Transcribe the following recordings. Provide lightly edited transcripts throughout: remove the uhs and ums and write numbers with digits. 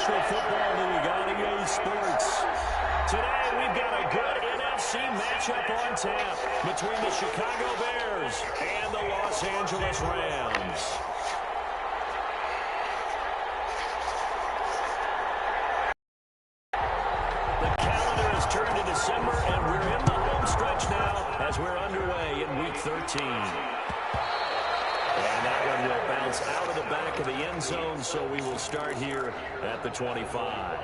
National Football League on EA Sports. Today we've got a good NFC matchup on tap between the Chicago Bears and the Los Angeles Rams. The calendar has turned to December, and we're in the home stretch now as we're underway in Week 13. And that one will bounce out of the back of the end zone, so we will start here at the 25.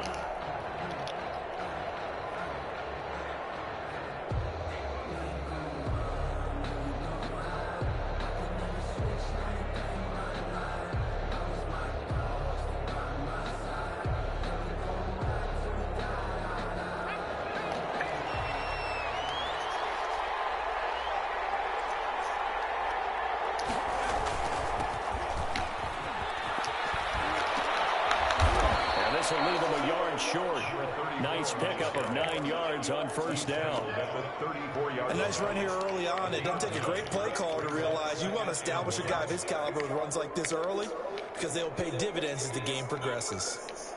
This will leave him a yard short. Nice pickup of 9 yards on first down. A nice run here early on. It doesn't take a great play caller to realize you want to establish a guy of his caliber with runs like this early because they'll pay dividends as the game progresses.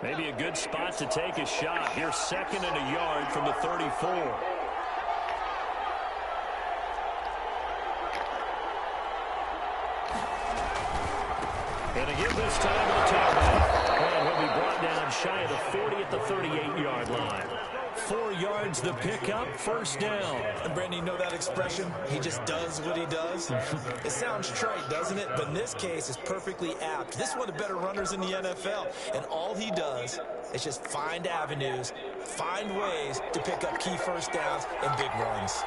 Maybe a good spot to take a shot. Here's 2nd and a yard from the 34. And to give this time to the tailback. And he'll be brought down shy of the 40 at the 38-yard line. 4 yards the pickup, first down. And Brandon, you know that expression? He just does what he does? It sounds trite, doesn't it? But in this case, it's perfectly apt. This is one of the better runners in the NFL. And all he does is just find avenues, find ways to pick up key first downs and big runs.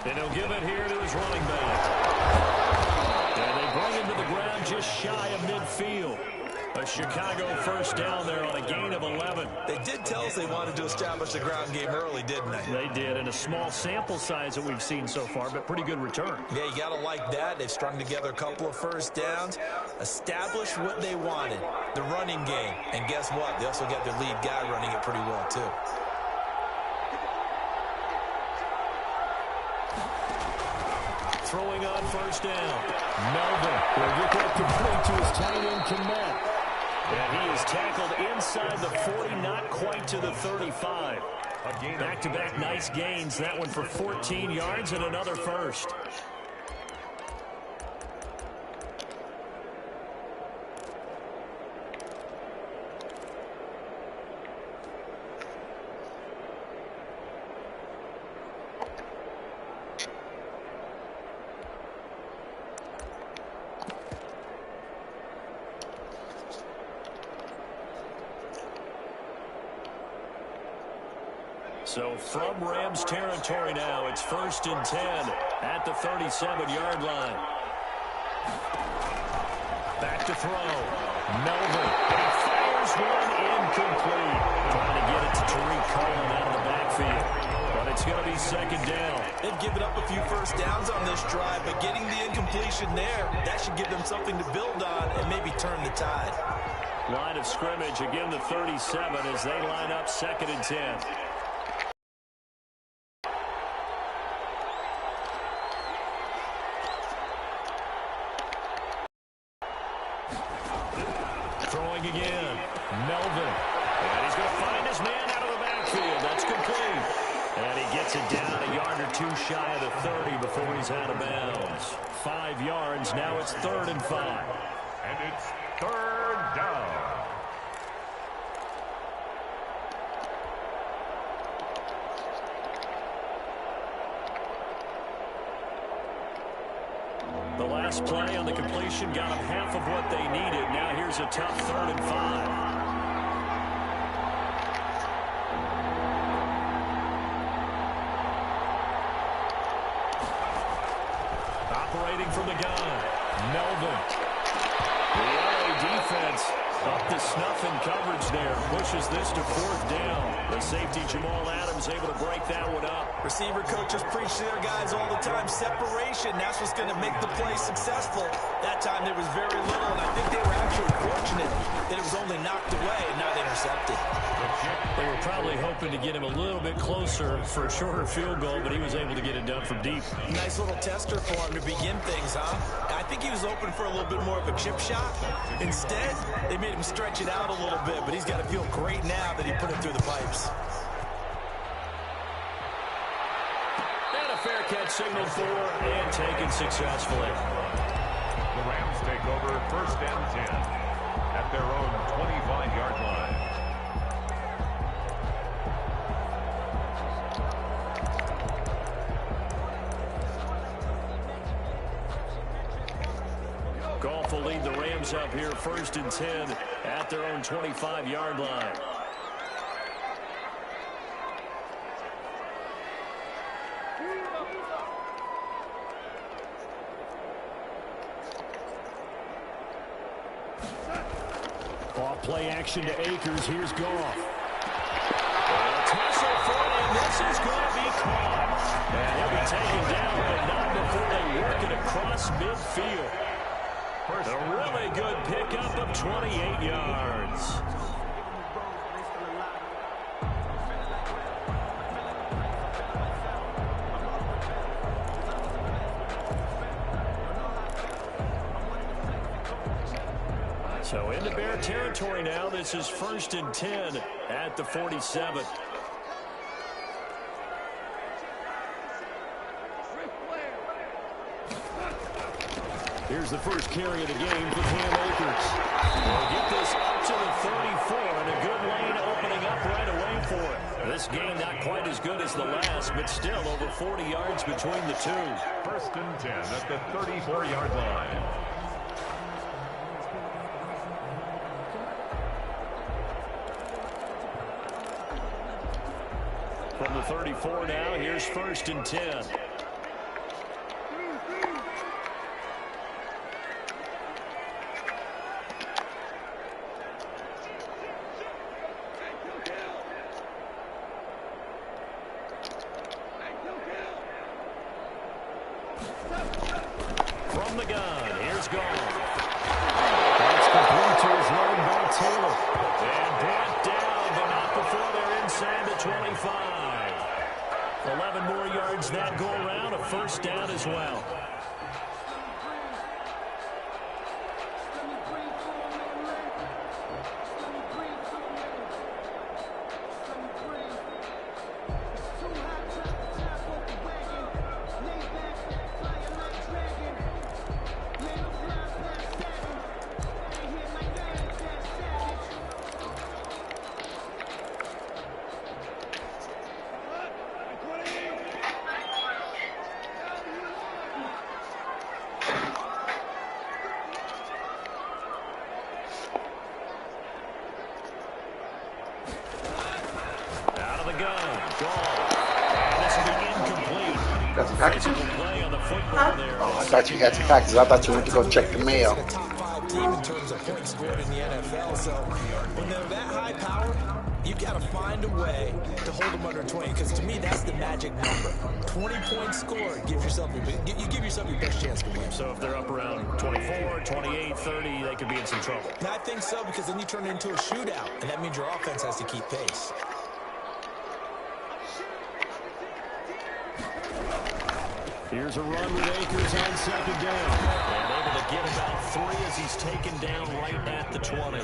And he'll give it here to his running back. And they bring him to the ground just shy of midfield. A Chicago first down there on a gain of 11. They did tell us they wanted to establish the ground game early, didn't they? They did, and a small sample size that we've seen so far, but pretty good return. Yeah, you got to like that. They've strung together a couple of first downs, established what they wanted, the running game. And guess what? They also got their lead guy running it pretty well, too. Throwing on first down. Melvin will get that complete to his tight end, Kmet. And he is tackled inside the 40, not quite to the 35. Back-to-back nice gains. That one for 14 yards and another first. So from Rams territory now, it's 1st and 10 at the 37-yard line. Back to throw. Melvin. And he fires one incomplete. Trying to get it to Tariq Cohen out of the backfield. But it's going to be 2nd down. They've given up a few first downs on this drive, but getting the incompletion there, that should give them something to build on and maybe turn the tide. Line of scrimmage, again the 37 as they line up 2nd and 10. Throwing again. Melvin. And he's going to find his man out of the backfield. That's complete. And he gets it down a yard or two shy of the 30 before he's out of bounds. 5 yards. Now it's 3rd and 5. And it's 3rd down. The last play on the completion got them half of what they needed. Now here's a tough 3rd and 5. Operating from the gun, Melvin. The LA defense up to snuff in coverage there. Pushes this to 4th down. The safety Jamal Adams able to break that one up. Receiver coaches preach to their guys all the time. Separation, that's what's going to make the play successful. That time there was very little, and I think they were actually fortunate that it was only knocked away and not intercepted. The They were probably hoping to get him a little bit closer for a shorter field goal, but he was able to get it done from deep. Nice little tester for him to begin things, huh? I think he was open for a little bit more of a chip shot. Instead, they made him stretch it out a little bit, but he's got to feel great now that he put it through the pipes. And a fair catch signaled for and taken successfully. The Rams take over 1st and 10 at their own 25-yard line. Goff will lead the Rams up here 1st and 10 at their own 25-yard line. Off play action to Akers. Here's Goff. Tussle for it, and this is going to be caught. And he'll be taken down, but not before they work it across midfield. A really good pickup of 28 yards. So into Bear territory now. This is 1st and 10 at the 47. Here's the first carry of the game for Cam Akers. They'll get this up to the 34, and a good lane opening up right away for it. This game not quite as good as the last, but still over 40 yards between the two. 1st and 10 at the 34-yard line. From the 34 now, here's 1st and 10. From the gun, here's Goff. That's complete to his running back, Taylor. And brought down, but not before they're inside the 25. 11 more yards that go around, a 1st down as well. Oh, I thought you had some packages. I thought you went to go check the mail. A top 5 team in terms of points scored in the NFL. So when they're that high power, you've got to find a way to hold them under 20. Because to me, that's the magic number. 20 points scored gives yourself you give yourself your best chance to win. So if they're up around 24, 28, 30, they could be in some trouble. And I think so, because then you turn it into a shootout, and that means your offense has to keep pace. Here's a run with Akers on 2nd down. And able to get about 3 as he's taken down right at the 20.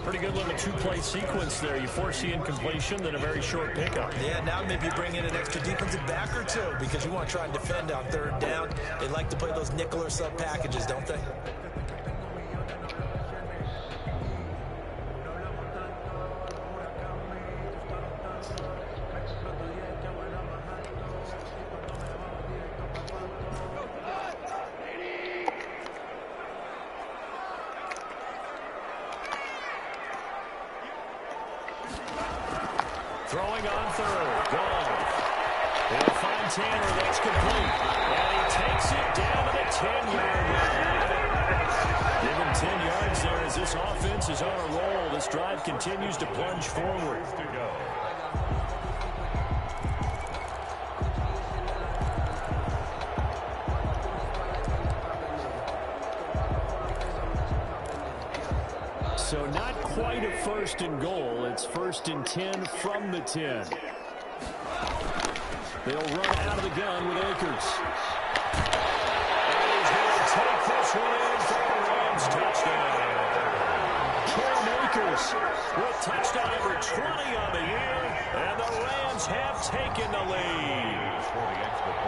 Pretty good little 2-play sequence there. You force the incompletion, then a very short pickup. Yeah, now maybe you bring in an extra defensive back or two because you want to try and defend on 3rd down. They like to play those nickel or sub packages, don't they? Throwing on 3rd. Goff. They'll find Tanner. That's complete. And he takes it down to the 10-yard line. Give him 10 yards there as this offense is on a roll. This drive continues to plunge forward. To go. So not quite a 1st and goal. It's 1st and 10 from the 10. They'll run out of the gun with Akers. And he's going to take this one in for the Rams touchdown. Cam Akers with touchdown number 20 on the year, and the Rams have taken the lead.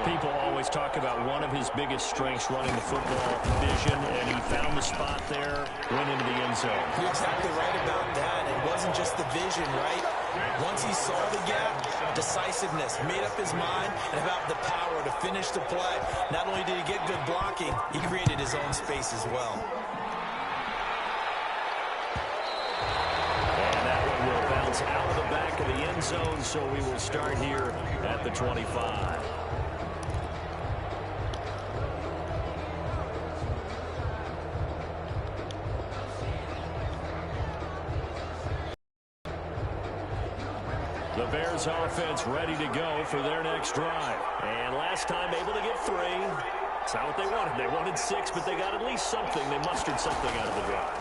People always talk about one of his biggest strengths running the football, vision, and he found the spot there, went into the end zone. You're exactly right about that. It wasn't just the vision, right? Once he saw the gap, decisiveness, made up his mind, and about the power to finish the play. Not only did he get good blocking, he created his own space as well. Out of the back of the end zone, so we will start here at the 25. The Bears offense ready to go for their next drive. And last time able to get 3. It's not what they wanted. They wanted 6, but they got at least something. They mustered something out of the drive.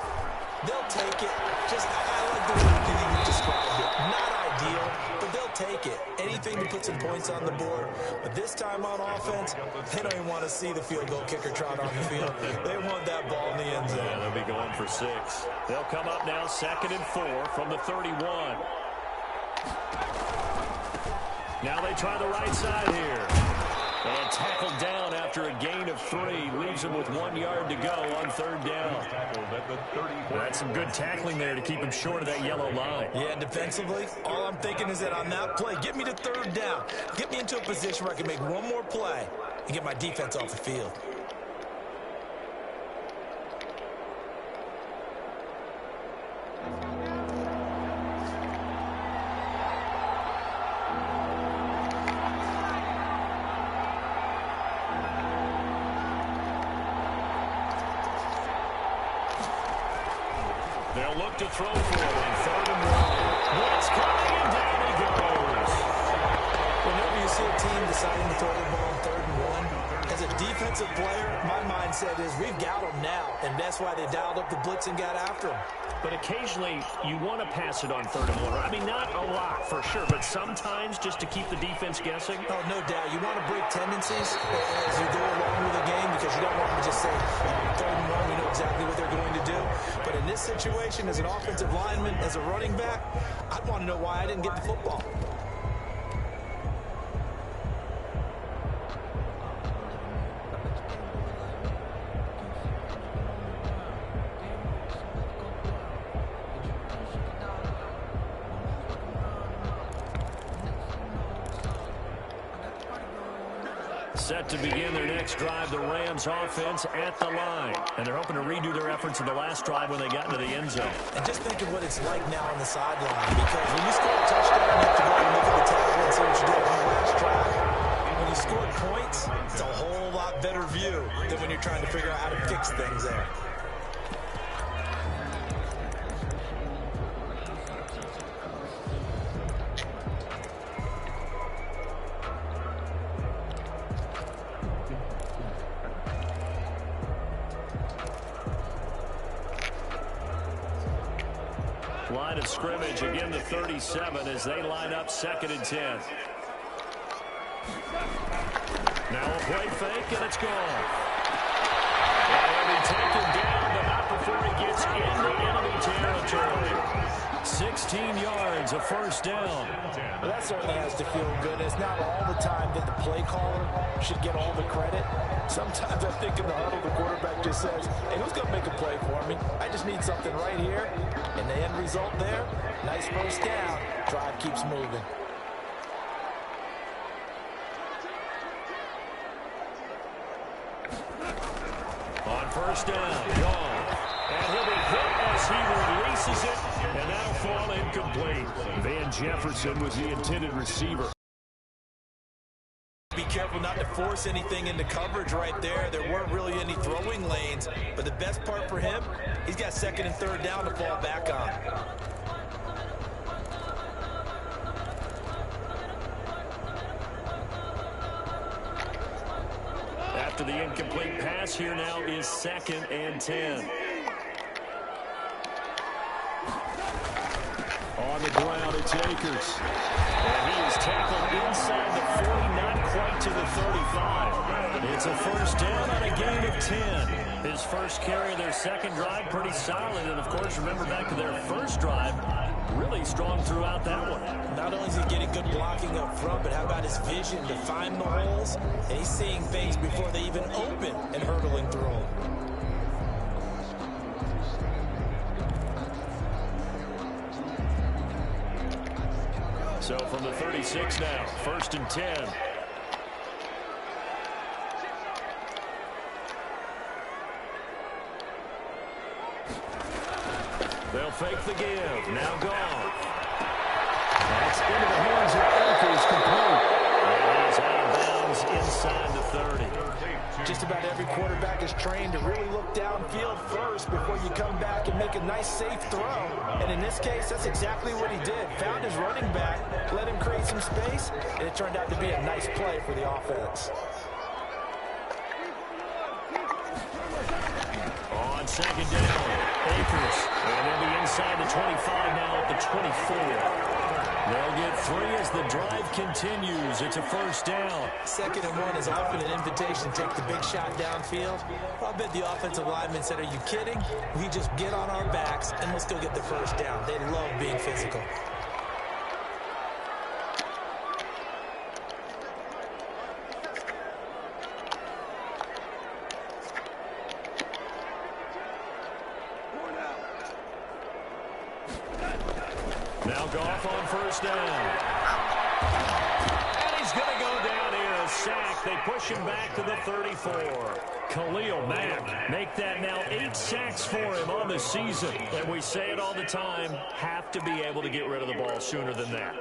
They'll take it. Just, I like the way you described it. Not ideal, but they'll take it. Anything to put some points on the board. But this time on offense, they don't even want to see the field goal kicker trot on the field. They want that ball in the end zone. Yeah, they'll be going for 6. They'll come up now 2nd and 4 from the 31. Now they try the right side here. And tackled down after a gain of 3. Leaves him with 1 yard to go on 3rd down. That's some good tackling there to keep him short of that yellow line. Yeah, defensively, all I'm thinking is that on that play, get me to 3rd down. Get me into a position where I can make one more play and get my defense off the field. They'll look to throw for it on 3rd and 1. Blitz coming, and down he goes. Whenever you see a team deciding to throw the ball on 3rd and 1, as a defensive player, my mindset is we've got them now, and that's why they dialed up the blitz and got after them. But occasionally, you want to pass it on 3rd and 1. I mean, not a lot, for sure, but sometimes just to keep the defense guessing. Oh, no doubt. You want to break tendencies as you go along with the game because you don't want to just say, 3rd and 1, we know exactly what they're going to do. But in this situation, as an offensive lineman, as a running back, I'd want to know why I didn't get the football. Set to begin their next drive, the Rams offense at the line. And they're hoping to redo their efforts in the last drive when they got into the end zone. And just think of what it's like now on the sideline. Because when you score a touchdown, you have to go and look at the table and see what you did on the last drive. When you score points, it's a whole lot better view than when you're trying to figure out how to fix things there. Line of scrimmage, again the 37 as they line up 2nd and 10. Now a play fake, and it's gone. And he taken down, but not before he gets into enemy territory. 16 yards, a 1st down. Well, that certainly has to feel good. It's not all the time that the play caller should get all the credit. Sometimes I think in the huddle, the quarterback just says, hey, who's going to make a play for me? I just need something right here. And the end result there, nice 1st down. Drive keeps moving. On 1st down, gone. And he'll be hit as he releases it, and that'll fall incomplete. Van Jefferson was the intended receiver. Be careful not to force anything into coverage right there. There weren't really any throwing lanes, but the best part for him, he's got 2nd and 3rd down to fall back on. After the incomplete pass, here now is 2nd and 10. ground. It's Akers. And he is tackled inside the 40, not quite to the 35. It's a first down on a gain of 10. His first carry of their second drive, pretty solid. And, of course, remember back to their first drive, really strong throughout that one. Not only is he getting good blocking up front, but how about his vision to find the holes? And he's seeing things before they even open and hurdling through them. So from the 36 now, first and 10. They'll fake the give. Now gone. That's into the hands of Akers, complete. And he's out of bounds inside the 30. Just about every quarterback is trained to really look downfield first before you come back and make a nice, safe throw. And in this case, that's exactly what he did. Found his running back, let him create some space, and it turned out to be a nice play for the offense. On second down, Akers. And they'll be inside the 25 now at the 24. They'll get 3 as the drive continues. It's a first down. 2nd and 1 is often an invitation to take the big shot downfield. I bet the offensive lineman said, are you kidding? We just get on our backs and let's go get the first down. They love being physical. Now Goff on first down. And he's going to go down here, a sack. They push him back to the 34. Khalil Mack, make that now 8 sacks for him on the season. And we say it all the time, have to be able to get rid of the ball sooner than that.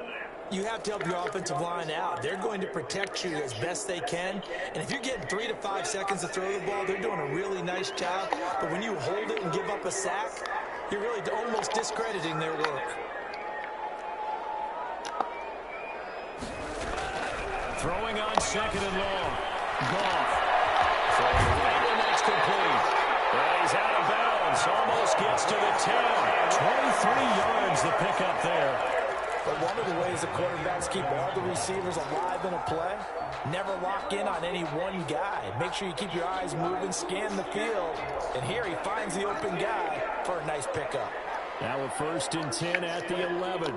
You have to help your offensive line out. They're going to protect you as best they can. And if you're getting 3 to 5 seconds to throw the ball, they're doing a really nice job. But when you hold it and give up a sack, you're really almost discrediting their work. Throwing on second and long. Goff. Throwing right, and that's complete. And he's out of bounds. Almost gets to the 10. 23 yards the pickup there. But one of the ways the quarterbacks keep all the receivers alive in a play, never lock in on any one guy. Make sure you keep your eyes moving, scan the field. And here he finds the open guy for a nice pickup. Now a first and 10 at the 11.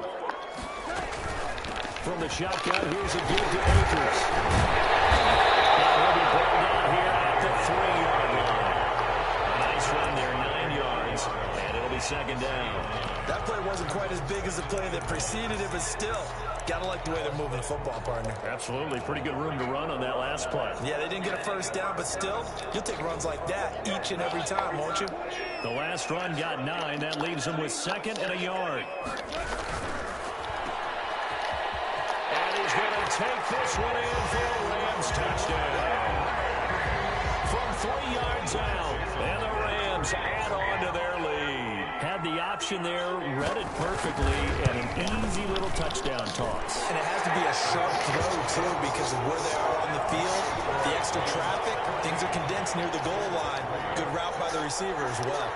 From the shotgun, here's a give to Akers. Now he'll be brought down here at the 3-yard line. Nice run there, 9 yards, and it'll be second down. That play wasn't quite as big as the play that preceded it, but still, gotta like the way they're moving the football, partner. Absolutely, pretty good room to run on that last play. Yeah, they didn't get a first down, but still, you'll take runs like that each and every time, won't you? The last run got 9. That leaves them with 2nd and a yard. Take this one in for a Rams touchdown. From 3 yards out, and the Rams add on to their lead. Had the option there, read it perfectly, and an easy little touchdown toss. And it has to be a sharp throw, too, because of where they are on the field, the extra traffic, things are condensed near the goal line. Good route by the receiver as well.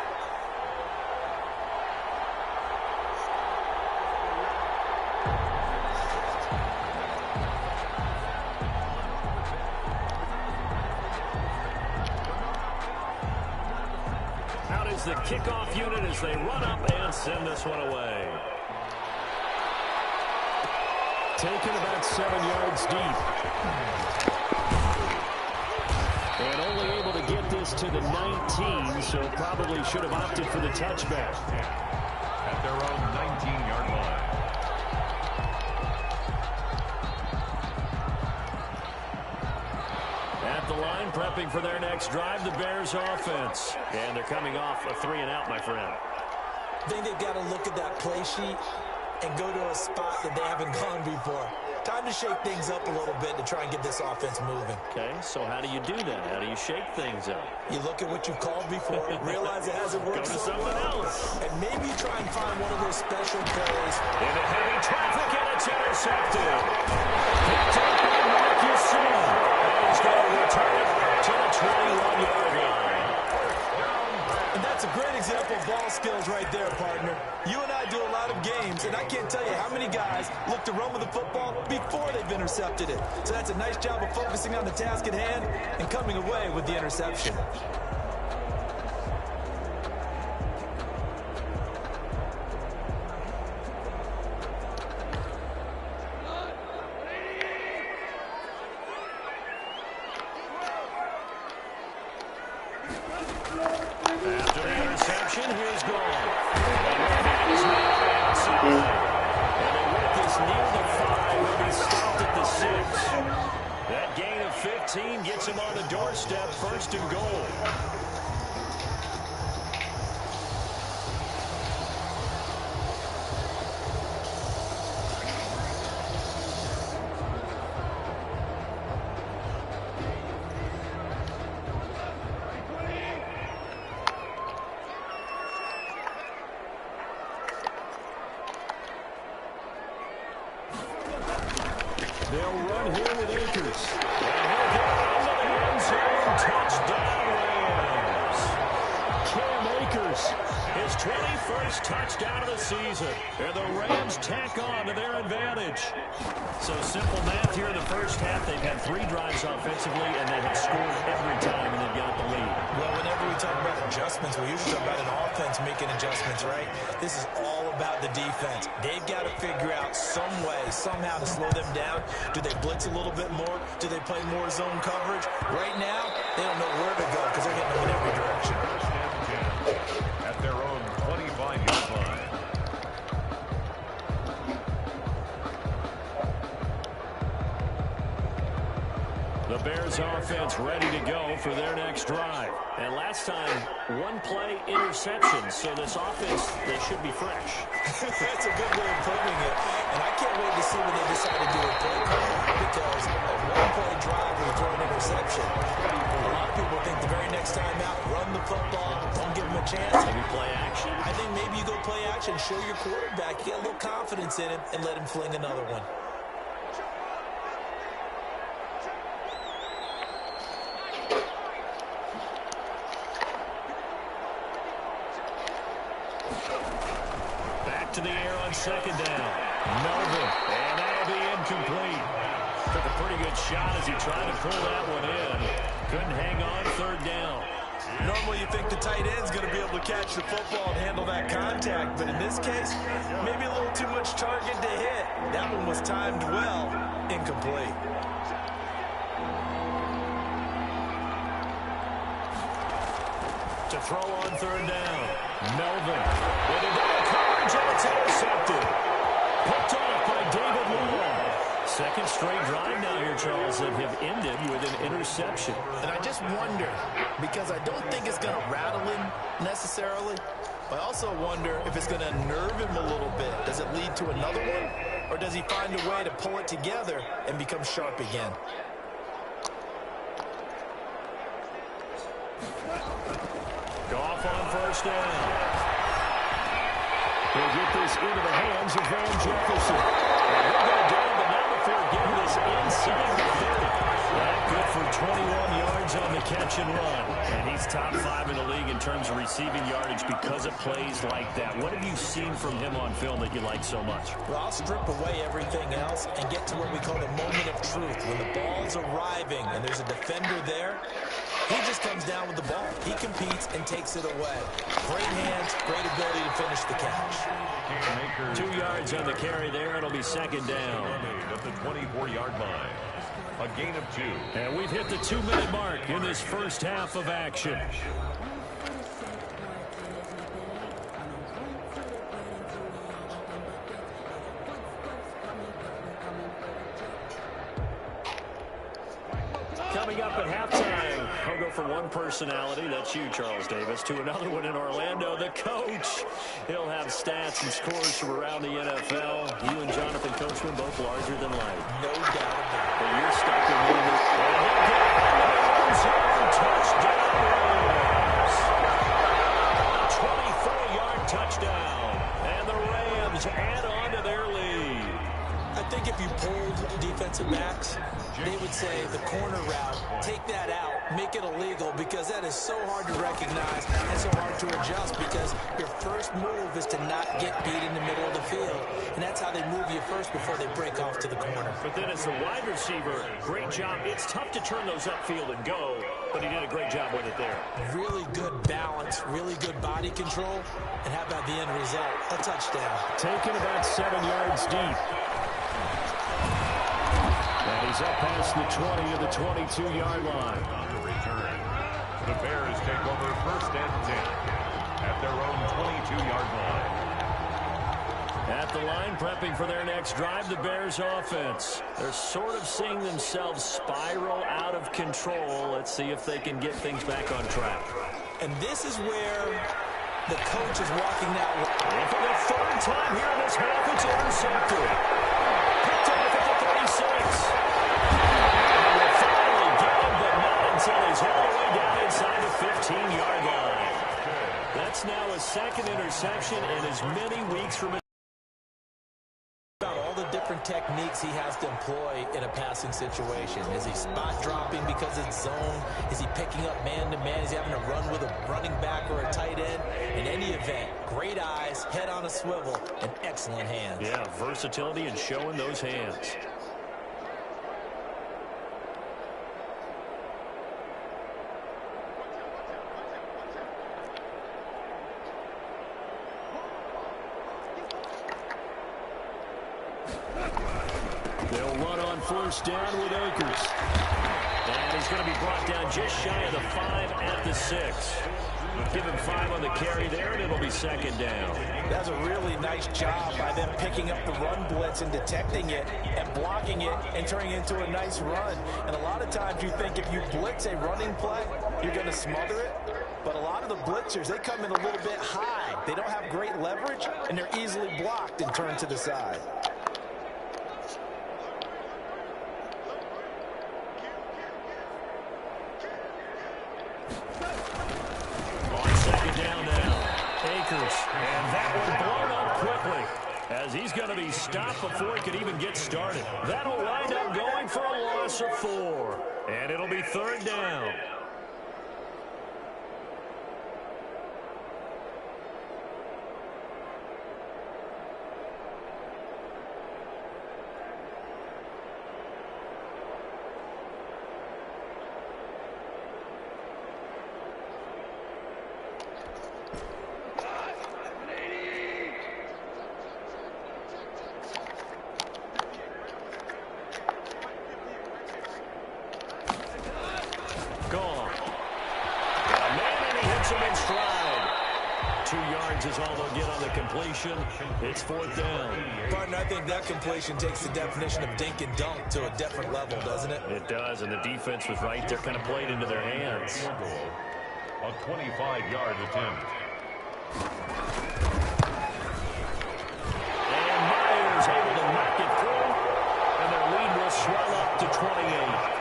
The kickoff unit as they run up and send this one away. Taken about 7 yards deep. And only able to get this to the 19, so probably should have opted for the touchback. At their own 19-yard line. The line prepping for their next drive, the Bears offense. And they're coming off a 3-and-out, my friend. I think they've got to look at that play sheet and go to a spot that they haven't gone before. Time to shake things up a little bit to try and get this offense moving. Okay, so how do you do that? How do you shake things up? You look at what you've called before, realize it hasn't worked Go to so something well, else. and maybe try and find one of those special plays. Into heavy traffic, and it's intercepted. Picked up by Marcus Smith. He's going to return it to the 21-yard line. And that's a great example of ball skills right there, partner. You and I do to a lot of games, and I can't tell you how many guys look to run with the football before they've intercepted it. So that's a nice job of focusing on the task at hand and coming away with the interception. After the interception, here's Gone. And they work this near the 5. They'll be stopped at the 6. That gain of 15 gets him on the doorstep, 1st and goal. They'll run here with Akers. And he'll get into the end zone. Touchdown, Rams. Cam Akers, his 21st touchdown of the season. And the Rams tack on to their advantage. So simple math here in the first half. They've had 3 drives offensively, and they have scored every time, and they've got the lead. Well, whenever we talk about adjustments, we usually talk about an offense making adjustments, right? This is all about the defense. They've got to figure out some way, somehow to slow them down. Do they blitz a little bit more? Do they play more zone coverage? Right now, they don't know where to go because they're hitting them in every direction. At their own 25-yard line. The Bears offense ready to go for their next drive. And last time, 1 play interception. So this offense, they should be fresh. That's a good way of putting it. And I can't wait to see what they decide to do with play call, because a 1-play drive will throw an interception. A lot of people think the very next time out, run the football, don't give them a chance. Maybe play action. I think maybe you go play action, show your quarterback, get a little confidence in him, and let him fling another one. Back to the air on 2nd down. Melvin, and that'll be incomplete. Took a pretty good shot as he tried to pull that one in. Couldn't hang on, 3rd down. Normally you think the tight end's going to be able to catch the football and handle that contact, but in this case, maybe a little too much target to hit. That one was timed well, incomplete. To throw on 3rd down. Melvin with a double coverage, and it's intercepted. Picked off by David Long. 2nd straight drive now here, Charles, that have ended with an interception. And I just wonder, because I don't think it's going to rattle him necessarily, but I also wonder if it's going to nerve him a little bit. Does it lead to another one? Or does he find a way to pull it together and become sharp again? Goff on 1st down. He'll get this into the hands of Van Jefferson. And he'll go down the now before getting this inside the 30. That good for 21 yards on the catch and run. And he's top 5 in the league in terms of receiving yardage because of plays like that. What have you seen from him on film that you like so much? Well, I'll strip away everything else and get to what we call the moment of truth. When the ball's arriving and there's a defender there, he just comes down with the ball. He competes and takes it away. Great hands, great ability to finish the catch. 2 yards on the carry there. It'll be 2nd down. At the 24-yard line. A gain of 2. And we've hit the 2-minute mark in this first half of action. Coming up at halftime, I'll go from one personality, that's you, Charles Davis, to another one in Orlando, the coach. He'll have stats and scores from around the NFL. You and Jonathan Coachman both larger than life. No doubt about it. But you're stuck in one of touchdown Rams. 24-yard touchdown. And the Rams add on to their lead. I think if you old defensive backs, they would say the corner route, take that out, make it illegal, because that is so hard to recognize and so hard to adjust, because your first move is to not get beat in the middle of the field, and that's how they move you first before they break off to the corner. But then as a wide receiver, great job. It's tough to turn those upfield and go, but he did a great job with it there. Really good balance, really good body control, and how about the end result? A touchdown. Taken about 7 yards deep. And he's up past the 20 to the 22-yard line. On the return, the Bears take over first and 10 at their own 22-yard line. At the line, prepping for their next drive, the Bears offense. They're sort of seeing themselves spiral out of control. Let's see if they can get things back on track. And this is where the coach is walking that way. And for the third time here in this half, it's intercepted. Picked off at the 36. And will finally get him, but not until he's all the way down inside the 15-yard line. That's now a second interception in as many weeks from his About all the different techniques he has to employ in a passing situation. Is he spot dropping because it's zone? Is he picking up man-to-man? Is he having to run with a running back or a tight end? In any event, great eyes, head on a swivel, and excellent hands. Yeah, versatility and showing those hands. They'll run on first down with Akers. And he's going to be brought down just shy of the 5 at the 6. Give him 5 on the carry there, and it'll be second down. That's a really nice job by them picking up the run blitz and detecting it and blocking it and turning it into a nice run. And a lot of times you think if you blitz a running play, you're going to smother it. But a lot of the blitzers, they come in a little bit high. They don't have great leverage, and they're easily blocked and turned to the side. And that one blown up quickly as he's going to be stopped before he could even get started. That'll wind up going for a loss of 4. And it'll be third down. Gone. And he hits him in stride. 2 yards is all they'll get on the completion. It's fourth down. Partner, I think that completion takes the definition of dink and dunk to a different level, doesn't it? It does, and the defense was right there, kind of played into their hands. A 25-yard attempt. And Myers able to knock it through, and their lead will swell up to 28.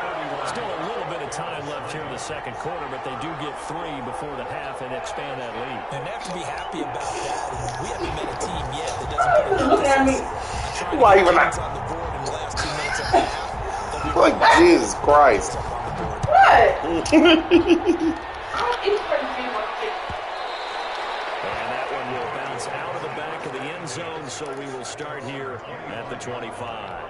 Still a little bit of time left here in the second quarter, but they do get 3 before the half and expand that lead. And they have to be happy about that. And we haven't met a team yet that doesn't put an Look at me. emphasis Why even on the board in the last 2 minutes of the half. Like, Jesus Christ. What? And that one will bounce out of the back of the end zone, so we will start here at the 25.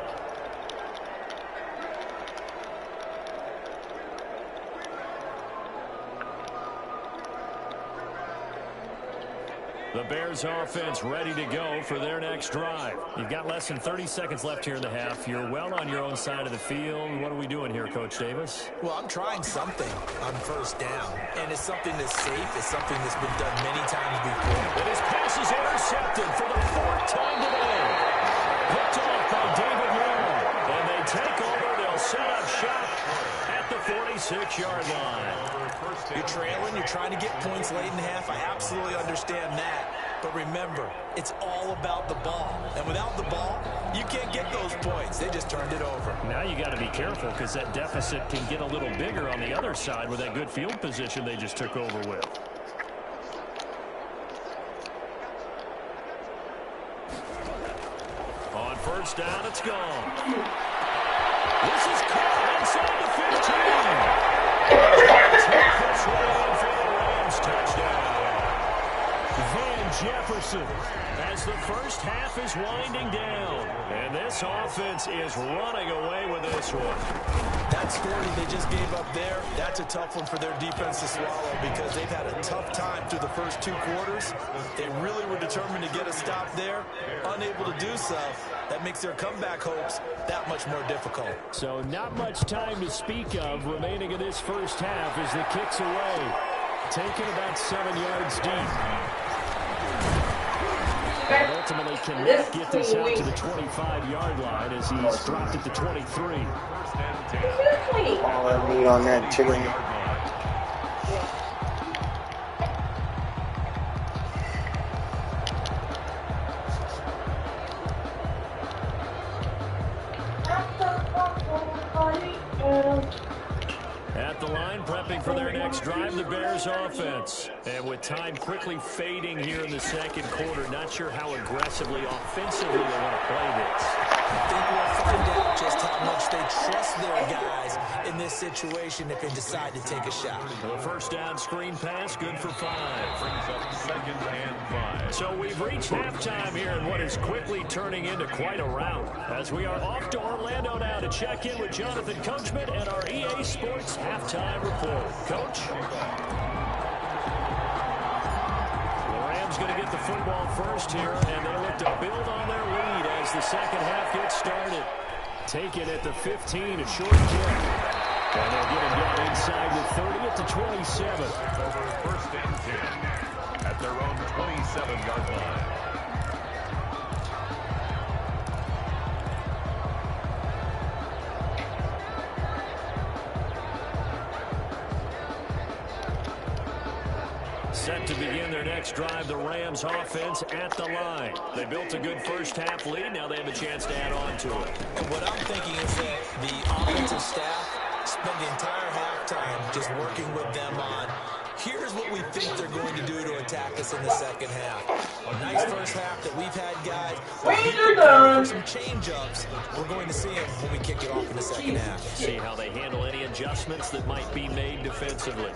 The Bears offense ready to go for their next drive. You've got less than 30 seconds left here in the half. You're well on your own side of the field. What are we doing here, Coach Davis? Well, I'm trying something on first down, and it's something that's safe. It's something that's been done many times before. And his pass is intercepted for the 4th time today. Picked off by David Long. And they take over. They'll set up shop at the 46-yard line. You're trailing. You're trying to get points late in the half. I absolutely understand that. But remember, it's all about the ball. And without the ball, you can't get those points. They just turned it over. Now you got to be careful because that deficit can get a little bigger on the other side with that good field position they just took over with. On first First down, it's gone. This is caught inside the 15. Take this one in for the Rams touchdown. Van Jefferson as the first half is winding down. And this offense is running away with this one. That score that they just gave up there, that's a tough one for their defense to swallow because they've had a tough time through the first 2 quarters. They really were determined to get a stop there, unable to do so. That makes their comeback hopes that much more difficult. So not much time to speak of remaining in this first half as the kick's away. Taken about 7 yards deep. And ultimately cannot get this out to the 25-yard line as he's dropped at the 23. All I need on that chicken. At the line, prepping for their next drive, the Bears offense. And with time quickly fading here in the second quarter, not sure how aggressively, offensively they want to play this. I think we'll find out just how much they trust their guys in this situation if they decide to take a shot. The first down screen pass, good for 5. Brings up 2nd and 5. So we've reached halftime here in what is quickly turning into quite a rout. As we are off to Orlando now to check in with Jonathan Coachman and our EA Sports halftime report. Coach? The Rams going to get the football first here, and they look to build on their lead as the second half gets started. Take it at the 15, a short kick. And they'll get him down inside the 30 at the 27. Over 1st and 10 at their own 27-yard line. Set to begin their next drive, the Rams offense at the line. They built a good first half lead. Now they have a chance to add on to it. And what I'm thinking is that the offensive staff spent the entire halftime just working with them on, here's what we think they're going to do to attack us in the second half. A nice first half that we've had, guys. But be prepared for some change-ups. We're going to see them when we kick it off in the second half. See how they handle any adjustments that might be made defensively.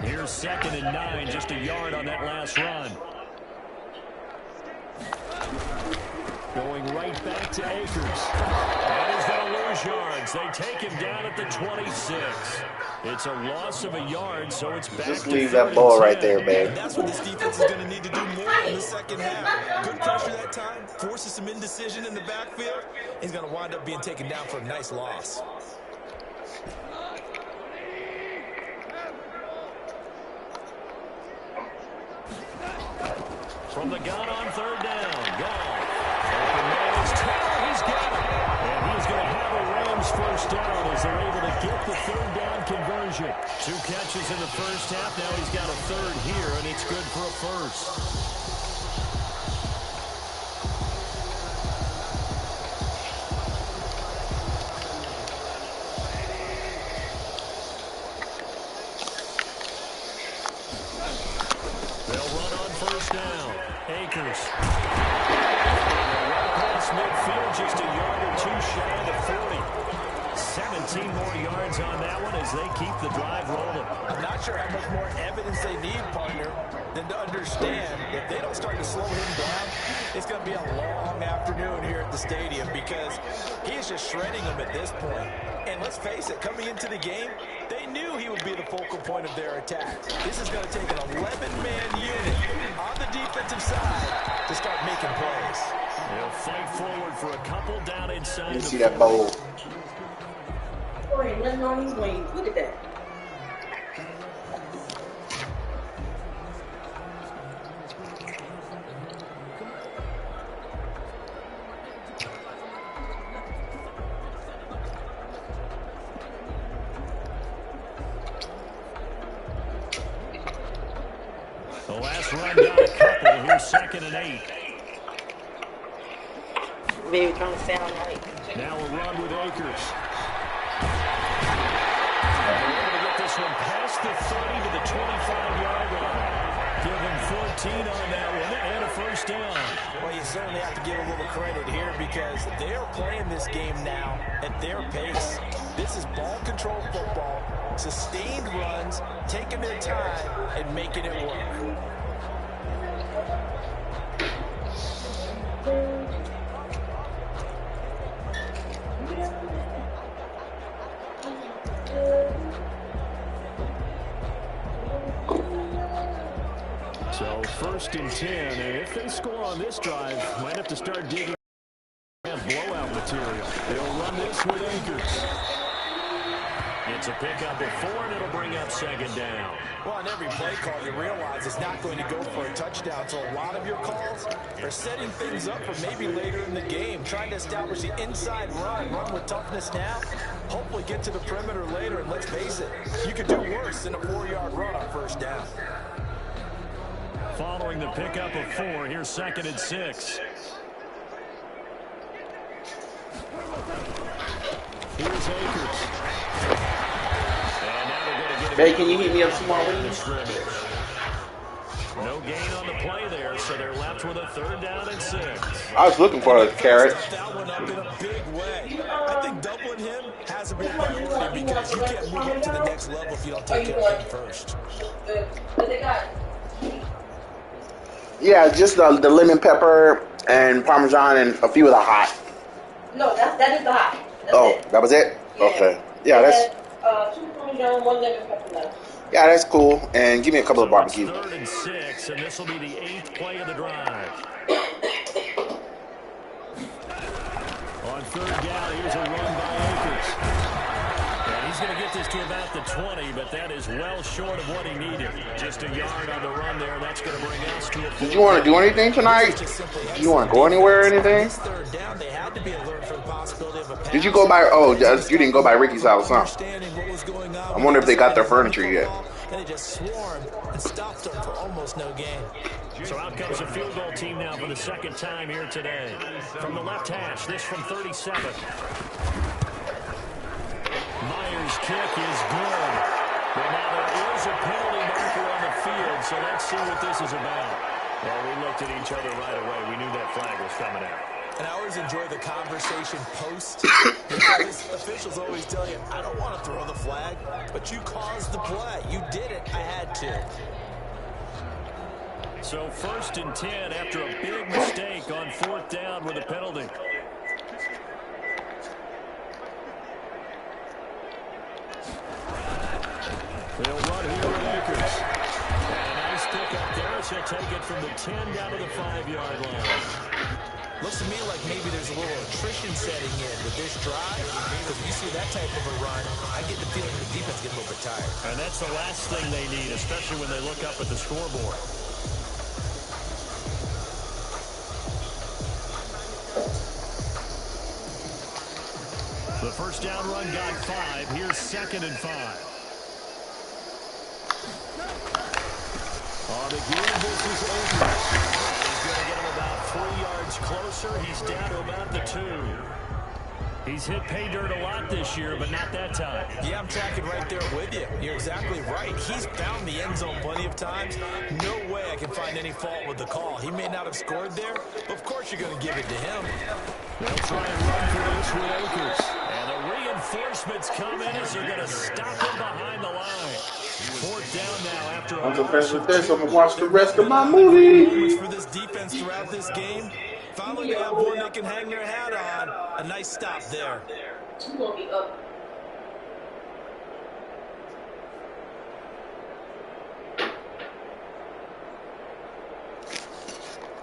Here's 2nd and 9, just a yard on that last run. Going right back to Akers. And he's going to lose yards. They take him down at the 26. It's a loss of a yard, so it's back Just to leave that ball right there, And man. that's what this defense is going to need to do more in the second half. Good pressure that time, forces some indecision in the backfield. He's going to wind up being taken down for a nice loss. From the gun on 3rd down. Gone. Open man is Taylor. He's got it. And he's going to have a Rams first down as they're able to get the 3rd down conversion. 2 catches in the first half. Now he's got a 3rd here, and it's good for a first. They'll run on 1st down. Akers. Right across midfield, just a yard or 2 shy of the 40. 17 more yards on that one as they keep the drive rolling. I'm not sure how much more evidence they need, partner, than to understand if they don't start to slow him down, it's going to be a long afternoon here at the stadium because he is just shredding them at this point. And let's face it, coming into the game, they knew he would be the focal point of their attack. This is going to take an 11-man unit on the defensive side to start making plays. They'll fight forward for a couple down inside. You see that bowl? Look at that. The last run got a couple. Here's 2nd and 8. Maybe trying to sound like. Now a run with Akers. the 30 to the 25-yard line. Give him 14 on that one and a first down. Well, you certainly have to give a little credit here because they're playing this game now at their pace. This is ball control football, sustained runs, taking their time and making it work. So 1st and 10, and if they score on this drive, might have to start digging blowout material. They'll run this with Akers. It's a pickup of 4, and it'll bring up 2nd down. Well, on every play call, you realize it's not going to go for a touchdown, so a lot of your calls are setting things up for maybe later in the game, trying to establish the inside run with toughness now, hopefully get to the perimeter later, and let's face it, you could do worse than a 4-yard run on 1st down. Following the pickup of 4, here's 2nd and 6. Here's Akers. And now they're going to get Babe, can you heat me up some more wings? No gain on the play there, so they're left with a 3rd down and 6. I was looking for a carrot. That one up in a big way. I think doubling him has to be a priority because you can't move up to the next level if you don't take care of him first. Yeah, just the lemon pepper and Parmesan and a few of the hot. No, that is the hot. That's it. That was it? Yeah. Okay. Yeah, that's 2 Parmesan, 1 lemon pepper left. yeah, that's cool. And give me a couple of barbecue. 3rd and 6, and this will be the 8th play of the drive. On 3rd down, here's a run by Akers. And he's going to get this to about the 20, but that is well short of what he needed. Just a yard on the run there. That's going to bring us to a... Did you want to do anything tonight? You want to go anywhere or anything? Did you go by... Oh, you didn't go by Ricky's house, huh? I wonder if they got their furniture yet. And they just swarmed and stopped them for almost no gain. So out comes the field goal team now for the 2nd time here today. From the left hash, this from 37. Myers' kick is good. But now there is a penalty marker on the field, so let's see what this is about. Well, we looked at each other right away. We knew that flag was coming out. And I always enjoy the conversation post because officials always tell you, I don't want to throw the flag, but you caused the play. You did it. I had to. So 1st and 10 after a big mistake on 4th down with a penalty. They'll run here with Akers. And a nice pickup there as he'll take it from the 10 down to the 5-yard line. Looks to me like maybe there's a little attrition setting in with this drive because when you see that type of a run, I get the feeling the defense gets a little bit tired. And that's the last thing they need, especially when they look up at the scoreboard. The 1st down run got 5. Here's 2nd and 5. On the game, this is Akers. He's going to get him about 3 yards closer. He's down to about the 2. He's hit pay dirt a lot this year, but not that time. Yeah, I'm tracking right there with you. You're exactly right. He's found the end zone plenty of times. No way I can find any fault with the call. He may not have scored there, but of course you're going to give it to him. They'll try and run for this with Akers. And the reinforcements come in as they're going to stop him behind the line. 4th down now after a... I'm impressed with this. I'm going to watch the rest of my movie. For this defense throughout this game, finally you have one they can hang their hat on. A nice stop there. You're going to be up.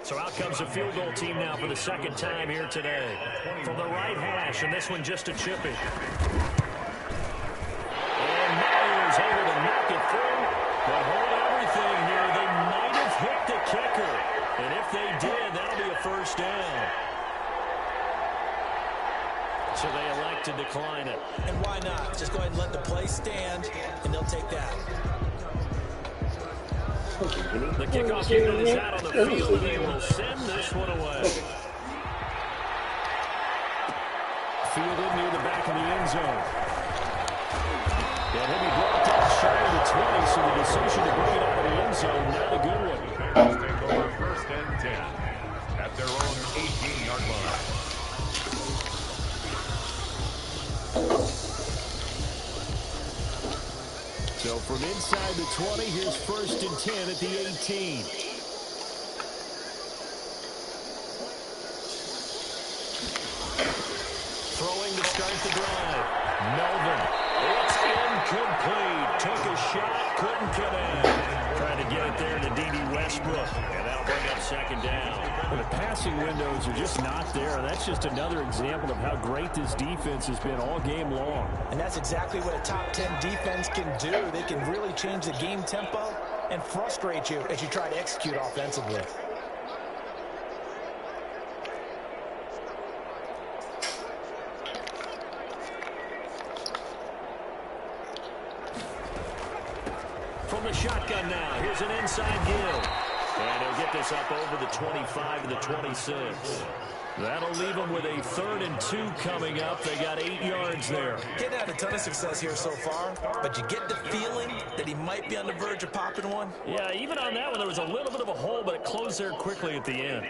So out comes the field goal team now for the 2nd time here today. From the right hash, and this one just a chippy. And Myers able to knock it through. But hold everything here. They might have hit the kicker. And if they did, that'll be a 1st down. So they elect to decline it. And why not? Just go ahead and let the play stand, and they'll take that. The kickoff unit is out on the field, and they will send this one away. Fielded near the back of the end zone. And he'll be brought down shy of the 20. decision to bring it out of the end zone, not a good one. Bears take over 1st and 10 at their own 18-yard line. So from inside the 20, here's 1st and 10 at the 18. Throwing to start the drive. Melvin. It's incomplete. Took a shot, couldn't get in. Trying to get it there to D.D. Westbrook. And that'll bring up 2nd down. Well, the passing windows are just not there. And that's just another example of how great this defense has been all game long. And that's exactly what a top 10 defense can do. They can really change the game tempo and frustrate you as you try to execute offensively. From the shotgun now, here's an inside give. And he'll get this up over the 25 to the 26. That'll leave them with a 3rd and 2 coming up. They got 8 yards there. He's had a ton of success here so far, but you get the feeling that he might be on the verge of popping one. Yeah, even on that one, there was a little bit of a hole, but it closed there quickly at the end.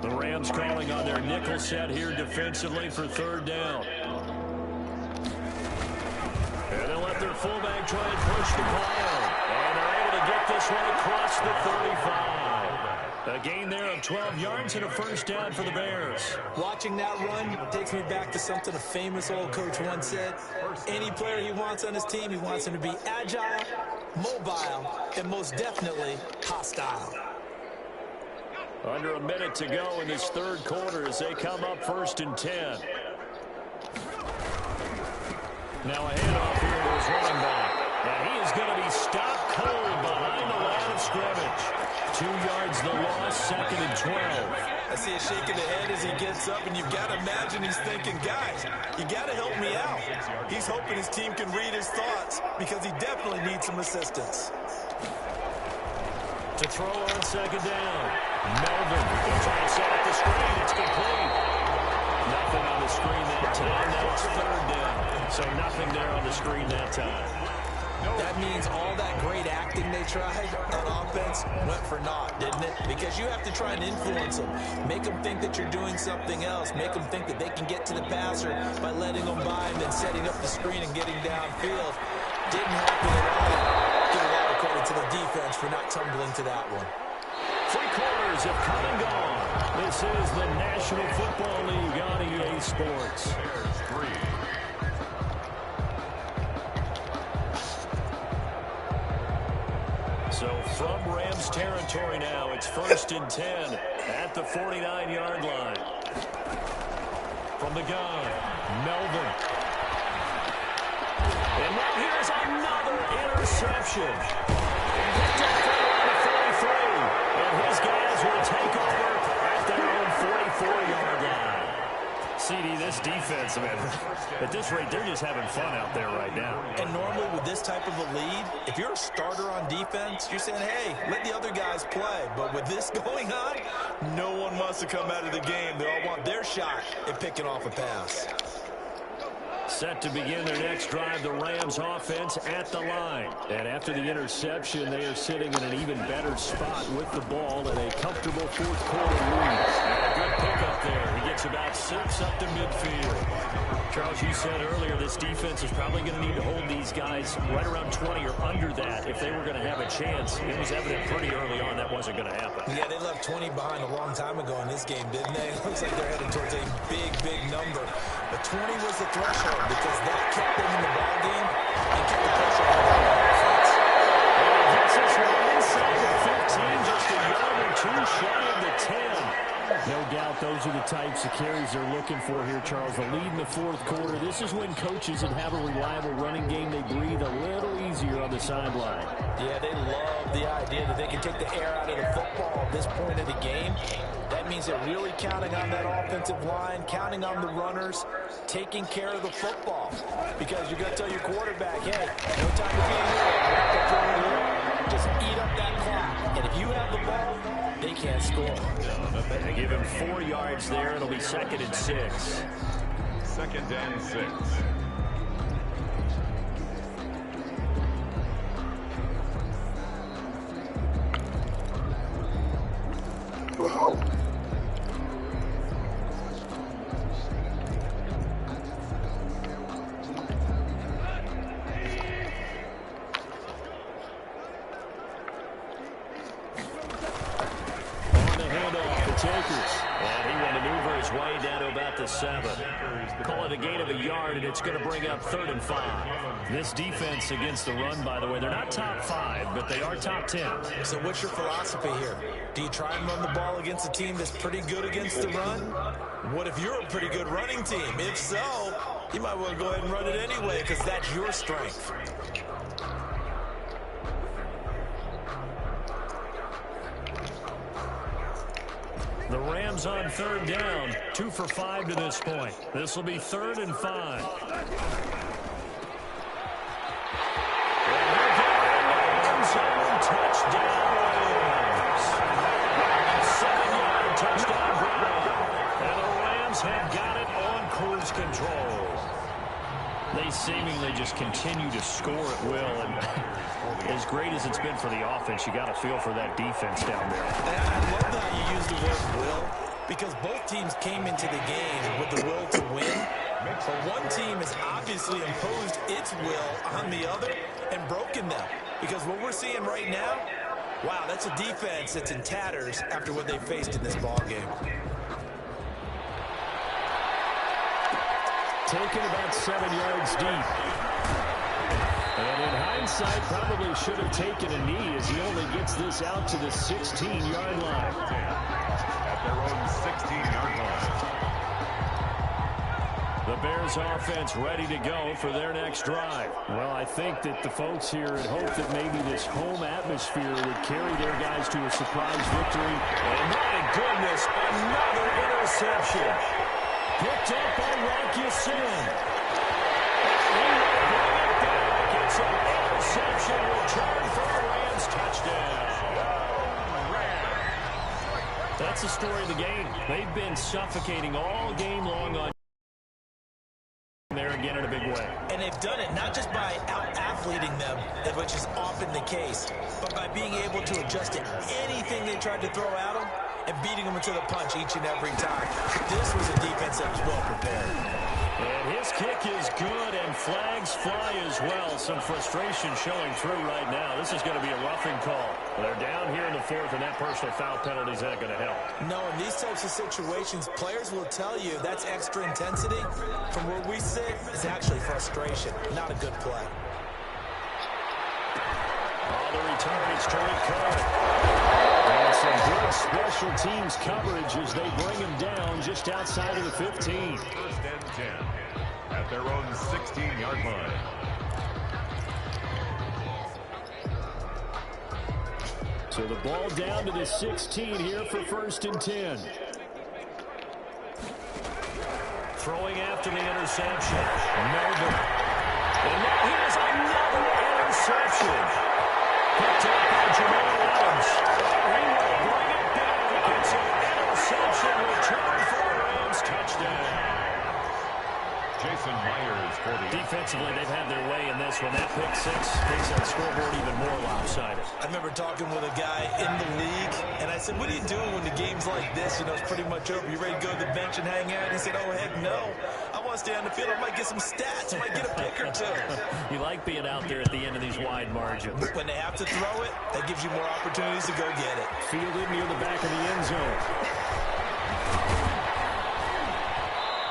The Rams calling on their nickel set here defensively for 3rd down. And they'll let their fullback try and push the pile. And they're able to get this one across the 35. A gain there of 12 yards and a 1st down for the Bears. Watching that run takes me back to something a famous old coach once said. Any player he wants on his team, he wants him to be agile, mobile, and most definitely hostile. Under a minute to go in this 3rd quarter as they come up 1st and 10. Now a handoff here to his running back. And he is going to be stopped cold behind the line of scrimmage. 2 yards the loss, 2nd and 12. I see a shake of the head as he gets up, and you've got to imagine he's thinking, guys, you got to help me out. He's hoping his team can read his thoughts because he definitely needs some assistance. To throw on 2nd down. Melvin will try and set up the screen. It's complete. Nothing on the screen that time. Now it's 3rd down. So nothing there on the screen that time. That means all that great acting they tried on offense went for naught, didn't it? Because you have to try and influence them. Make them think that you're doing something else. Make them think that they can get to the passer by letting them by and then setting up the screen and getting downfield. Didn't happen at all. Give a lot of credit to the defense for not tumbling to that one. 3 quarters have come and gone. This is the National Football League on EA Sports. So from Rams territory now, it's 1st and 10 at the 49-yard line. From the gun, Melvin. And now here's another interception. Picked up around the 43. And his guys will take over at their own 44-yard line. CD, this defense, man, at this rate, they're just having fun out there right now. And normally with this type of a lead, if you're a starter on defense, you're saying, hey, let the other guys play. But with this going on, no one wants to come out of the game. They all want their shot at picking off a pass. Set to begin their next drive, the Rams offense at the line. And after the interception, they are sitting in an even better spot with the ball and a comfortable 4th quarter lead. And a good pickup there. He gets about 6 up to midfield. Charles, you said earlier this defense is probably going to need to hold these guys right around 20 or under that if they were going to have a chance. It was evident pretty early on that wasn't going to happen. Yeah, they left 20 behind a long time ago in this game, didn't they? It looks like they're headed towards a big, big number. But 20 was the threshold because that kept them in the ballgame and kept the pressure on the offense. And he gets us right inside the 15, just a yard or 2 shy of the 10. No doubt those are the types of carries they're looking for here, Charles. The lead in the 4th quarter. This is when coaches that have a reliable running game, they breathe a little easier on the sideline. Yeah, they love the idea that they can take the air out of the football at this point of the game. That means they're really counting on that offensive line, counting on the runners, taking care of the football. Because you're going to tell your quarterback, hey, no time to be here. Just eat up that clock. And if you have the ball, they can't score. They give him 4 yards there. It'll be 2nd and 6. 2nd and 6. Wow. The 7. Call it a gain of a yard, and it's going to bring up 3rd and 5. This defense against the run, by the way, they're not top 5, but they are top 10. So what's your philosophy here? Do you try and run the ball against a team that's pretty good against the run? What if you're a pretty good running team? If so, you might want to go ahead and run it anyway because that's your strength. The Rams on 3rd down, 2 for 5 to this point. This will be 3rd and 5. Touchdown, Rams. 7-yard touchdown run. And the Rams have got it on cruise control. They seemingly just continue to score at will, and as great as it's been for the offense, you got to feel for that defense down there. I love that you use the word will, because both teams came into the game with the will to win. But one team has obviously imposed its will on the other and broken them. Because what we're seeing right now, wow, that's a defense that's in tatters after what they faced in this ballgame. Taken about 7 yards deep. And in hindsight, probably should have taken a knee as he only gets this out to the 16-yard line. At their own 16-yard line. The Bears offense ready to go for their next drive. Well, I think that the folks here had hoped that maybe this home atmosphere would carry their guys to a surprise victory. And my goodness, another interception. Picked up by Rock Ya-Sin. It's an interception return for a Rams touchdown. That's the story of the game. They've been suffocating all game long on there again in a big way. And they've done it not just by out-athleting them, which is often the case, but by being able to adjust to anything they tried to throw at them and beating them into the punch each and every time. This was a defense that was well prepared. And his kick is good, and flags fly as well. Some frustration showing through right now. This is going to be a roughing call. They're down here in the 4th, and that personal foul penalty is not going to help. No, in these types of situations, players will tell you that's extra intensity. From where we sit, it's actually frustration, not a good play. The return is Tariq Cohen. And some good special teams coverage as they bring him down just outside of the 15. 1st and 10 at their own 16-yard line. So the ball down to the 16 here for 1st and 10. Throwing after the interception. Melvin. And now here's another interception. Picked up by Jamal Adams. He will bring it back. It's an interception return for a Rams touchdown. Jason Myers for the defensively, they've had their way in this one. That pick 6 makes that scoreboard even more lopsided. I remember talking with a guy in the league, and I said, what are you doing when the game's like this? You know, it's pretty much over. You ready to go to the bench and hang out? And he said, oh, heck no. I want to stay on the field. I might get some stats. I might get a pick or two. You like being out there at the end of these wide margins. When they have to throw it, that gives you more opportunities to go get it. Fielded near the back of the end zone.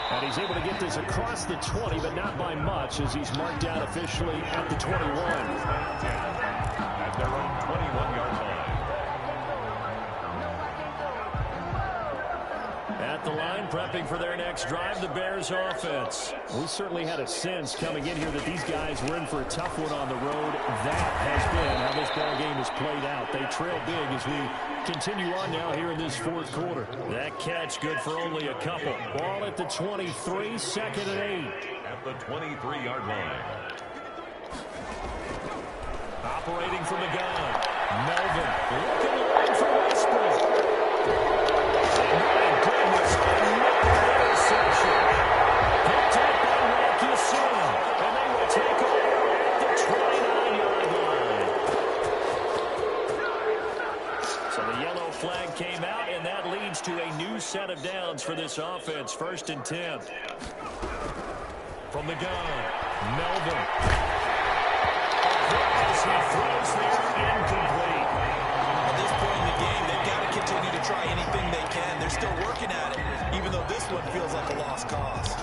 And he's able to get this across the 20, but not by much, as he's marked out officially at the 21. At their own 21-yard line. At the line, prepping for their next drive, the Bears offense. We certainly had a sense coming in here that these guys were in for a tough one on the road. That has been how this ball game has played out. They trail big as we continue on now here in this 4th quarter. That catch good for only a couple. Ball at the 23, 2nd and 8. At the 23-yard line. Operating from the gun. Melvin looking long for Westbrook. leads to a new set of downs for this offense. 1st and 10. From the gun, Melvin. As he throws there, incomplete. At this point in the game, they've got to continue to try anything they can. They're still working at it, even though this one feels like a lost cause.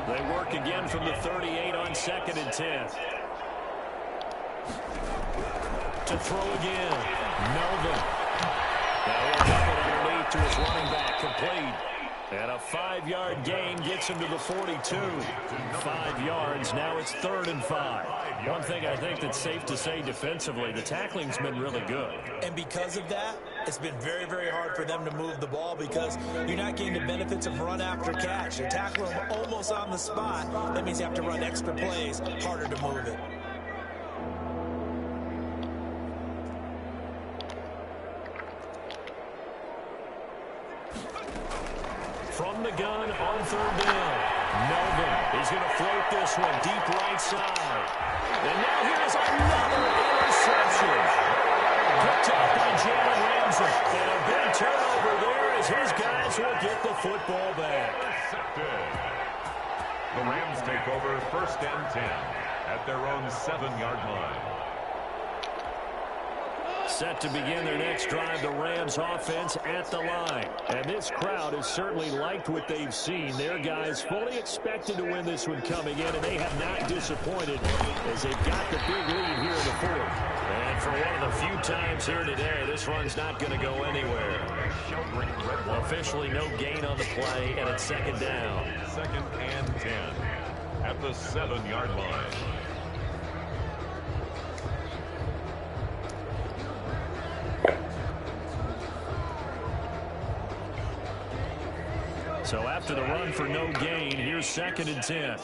They work again from the 38 on 2nd and 10. To throw again, Melvin. That will have it underneath to his running back, complete. And a 5-yard gain gets him to the 42. 5 yards, now it's 3rd and 5. One thing I think that's safe to say defensively, the tackling's been really good. And because of that, it's been very, very hard for them to move the ball because you're not getting the benefits of run after catch. You're tackling them almost on the spot. That means you have to run extra plays, harder to move it. From the gun on 3rd down. Melvin is going to float this one deep right side. And now here's another interception. Picked up by Jalen Ramsey. And a big turnover there as his guys will get the football back. The Rams take over 1st and 10 at their own 7-yard line. Set to begin their next drive, the Rams offense at the line. And this crowd has certainly liked what they've seen. Their guys fully expected to win this one coming in, and they have not disappointed as they've got the big lead here in the 4th. And for one of the few times here today, this run's not going to go anywhere. Officially no gain on the play, and it's 2nd down. 2nd and 10 at the 7-yard line. So after the run for no gain, here's 2nd and 10.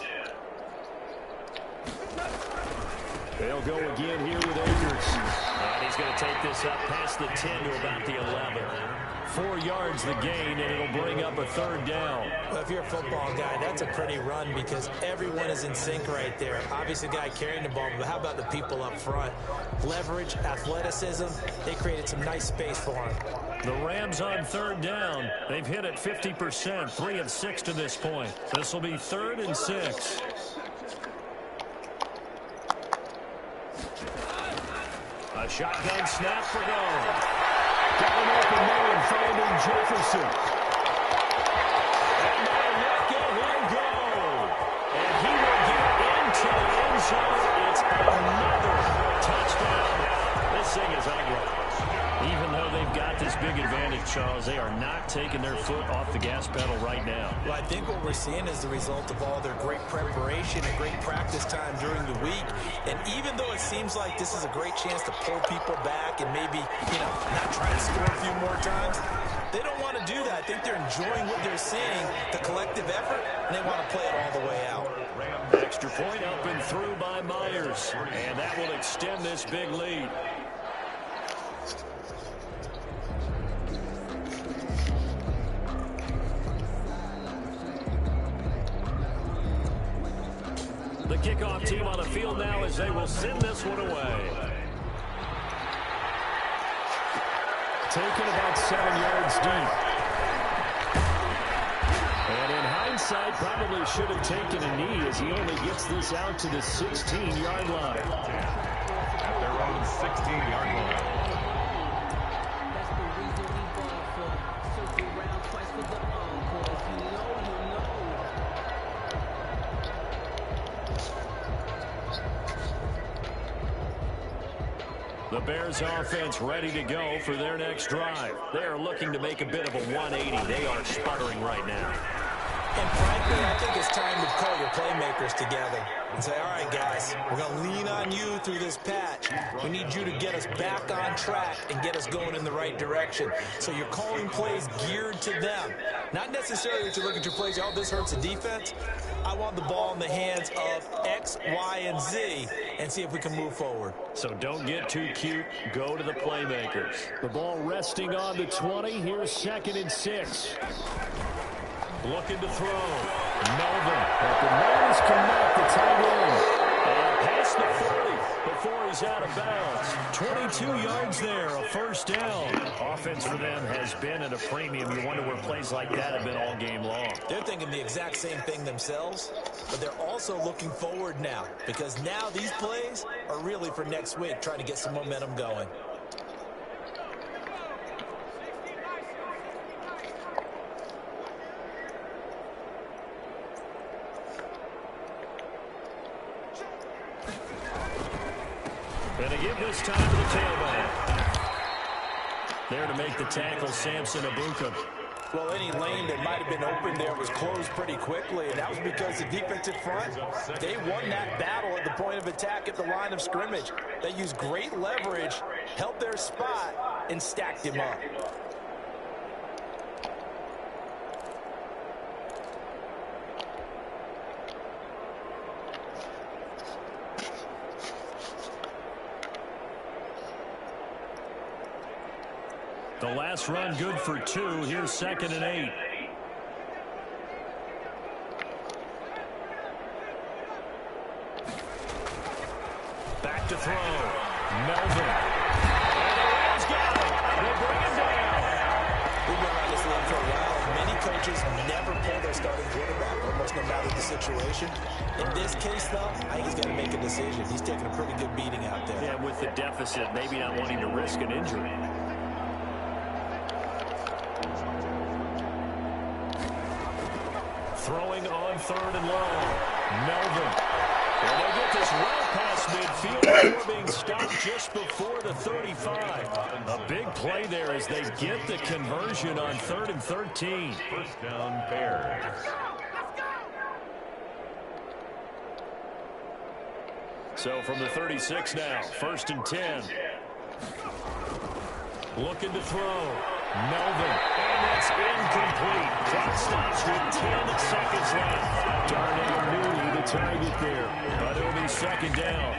They'll go again here with Akers. And he's going to take this up past the 10 to about the 11. 4 yards the gain, and it'll bring up a 3rd down. Well, if you're a football guy, that's a pretty run because everyone is in sync right there. Obviously, the guy carrying the ball, but how about the people up front? Leverage, athleticism, they created some nice space for him. The Rams on 3rd down. They've hit it 50%, 3 of 6 to this point. This will be 3rd and 6. A shotgun snap for goal. Got an open man finding Jefferson. And they look at him go. And he will get into the end zone. It's another touchdown. This thing is ugly. Even though they've got this big advantage, Charles, they are not taking their foot off the gas pedal right now. Well, I think what we're seeing is the result of all their great preparation and great practice time during the week. And even though it seems like this is a great chance to pull people back and maybe, not try to score a few more times, they don't want to do that. I think they're enjoying what they're seeing, the collective effort, and they want to play it all the way out. Extra point up and through by Myers. And that will extend this big lead. The kickoff team on the field now as they will send this one away. Taken about 7 yards deep. And in hindsight, probably should have taken a knee as he only gets this out to the 16-yard line. At their own 16-yard line. The Bears offense ready to go for their next drive. They are looking to make a bit of a 180. They are sputtering right now. And frankly, I think it's time to call your playmakers together and say, all right, guys, we're going to lean on you through this patch. We need you to get us back on track and get us going in the right direction. So you're calling plays geared to them. Not necessarily that you look at your plays, oh, this hurts the defense. I want the ball in the hands of X, Y, and Z and see if we can move forward. So don't get too cute. Go to the playmakers. The ball resting on the 20. Here's 2nd and 6. Looking to throw. Melvin. But the Bears connect the tight end. And past the 40. The before he's out of bounds. 22 yards there, a first down. Offense for them has been at a premium. You wonder where plays like that have been all game long. They're thinking the exact same thing themselves, but they're also looking forward now because now these plays are really for next week, trying to get some momentum going. And they give this time to the tailback. There to make the tackle, Samson Abuka. Well, any lane that might have been open there was closed pretty quickly, and that was because the defensive front, they won that battle at the point of attack at the line of scrimmage. They used great leverage, held their spot, and stacked him up. The last run good for 2. Here's 2nd and 8. Back to throw. Melvin. And the Rams got him. They bring him down. We've been around this league for a while. Many coaches never pull their starting quarterback, almost no matter the situation. In this case, though, I think he's got to make a decision. He's taking a pretty good beating out there. Yeah, with the deficit, maybe not wanting to risk an injury. Throwing on 3rd and long. Melvin. And they get this well past midfield before being stopped just before the 35. A big play there as they get the conversion on 3rd and 13. First down, Bears. So from the 36 now, 1st and 10. Looking to throw. Melvin. And that's incomplete. Clock stops with 10 seconds left. Darnell Mooney, the target there. But it'll be 2nd down.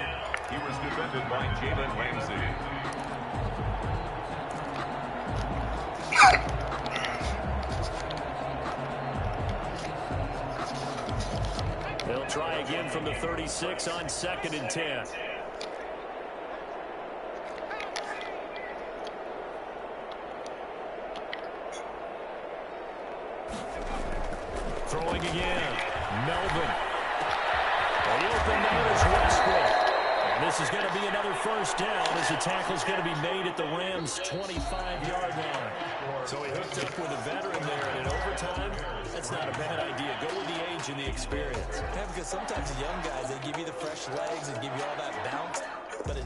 He was defended by Jalen Ramsey. They'll try again from the 36 on 2nd and 10. Throwing again. Melvin. The open man is Westbrook. And this is going to be another first down as the tackle's going to be made at the Rams' 25-yard line. So he hooked up with a veteran there, and in overtime, that's not a bad idea. Go with the age and the experience. Yeah, because sometimes the young guys, they give you the fresh legs and give you all that bounce, but it